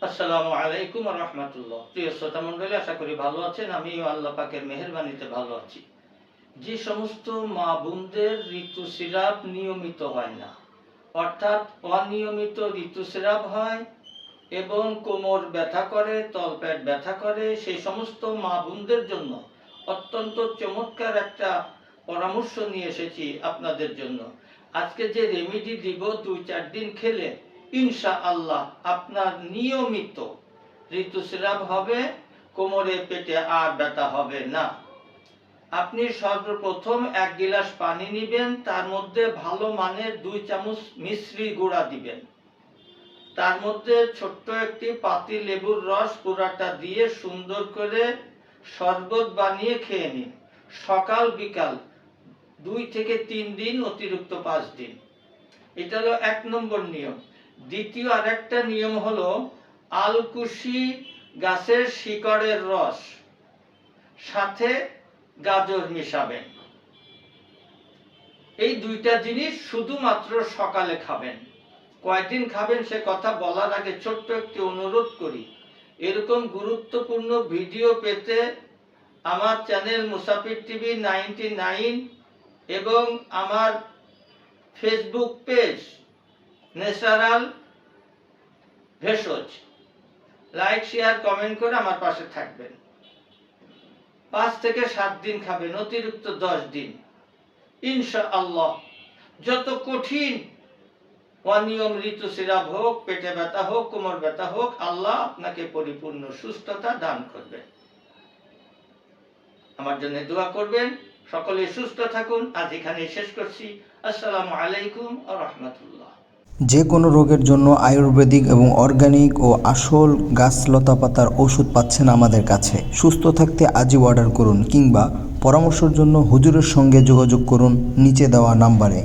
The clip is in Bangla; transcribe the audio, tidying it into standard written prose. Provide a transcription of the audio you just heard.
আসসালামু আলাইকুম ওয়া রাহমাতুল্লাহ। প্রিয় শ্রোতা মণ্ডলী, আশা করি ভালো আছেন। আমিও আল্লাহ পাকের মেহেরবানিতে ভালো আছি। যে সমস্ত মা বোনদের ঋতুস্রাব নিয়মিত হয় না, অর্থাৎ অনিয়মিত ঋতুস্রাব হয় এবং কোমর ব্যথা করে, তলপেট ব্যথা করে, সেই সমস্ত মা বোনদের জন্য অত্যন্ত চমৎকার একটা পরামর্শ নিয়ে এসেছি আপনাদের জন্য। আজকে যে রেমেডি দিব, 2-4 দিন খেলে ইনশাআল্লাহ আপনার নিয়মিত ঋতুস্রাব হবে, কোমরে পেটে আর ব্যথা হবে না। আপনি সর্বপ্রথম 1 গিলাস পানি নেবেন, তার মধ্যে ভালো মানের 2 চামচ মিশ্রি গুঁড়া দিবেন। তার মধ্যে ছোট্ট একটি পাতি লেবুর রস পুরাটা দিয়ে সুন্দর করে শরবত বানিয়ে খেয়ে নিন। সকাল বিকাল 2 থেকে 3 দিন, অতিরিক্ত 5 দিন। এটা হলো 1 নম্বর নিয়ম। দ্বিতীয় আরেকটা নিয়ম হলো আলকুশি গাছের শিকড়ের রস সাথে গাজর মিশাবেন। এই 2টা জিনিস শুধুমাত্র সকালে খাবেন। কয়দিন খাবেন সে কথা বলার আগে ছোট্ট একটি অনুরোধ করি, এরকম গুরুত্বপূর্ণ ভিডিও পেতে আমার চ্যানেল মুসাফির টিভি 99 এবং আমার ফেসবুক পেজ ন্যাচারাল ভেষজ লাইক, শেয়ার, কমেন্ট করে আমার পাশে থাকবেন। 5 থেকে 7 দিন খাবেন, অতিরিক্ত 10 দিন। ইনশাআল্লাহ যত কঠিন অনিয়ম ঋতুস্রাব হোক, পেটে ব্যথা হোক, কোমর ব্যথা হোক, আল্লাহ আপনাকে পরিপূর্ণ সুস্থতা দান করবেন। আমার জন্য দোয়া করবেন। সকলে সুস্থ থাকুন। আজ এখানে শেষ করছি। আসসালামু আলাইকুম ওয়া রাহমাতুল্লাহ। যে কোনো রোগের জন্য আয়ুর্বেদিক এবং অর্গানিক ও আসল গাছ লতাপাতার ওষুধ পাচ্ছেন আমাদের কাছে। সুস্থ থাকতে আজই অর্ডার করুন কিংবা পরামর্শের জন্য হুজুরের সঙ্গে যোগাযোগ করুন নিচে দেওয়া নাম্বারে।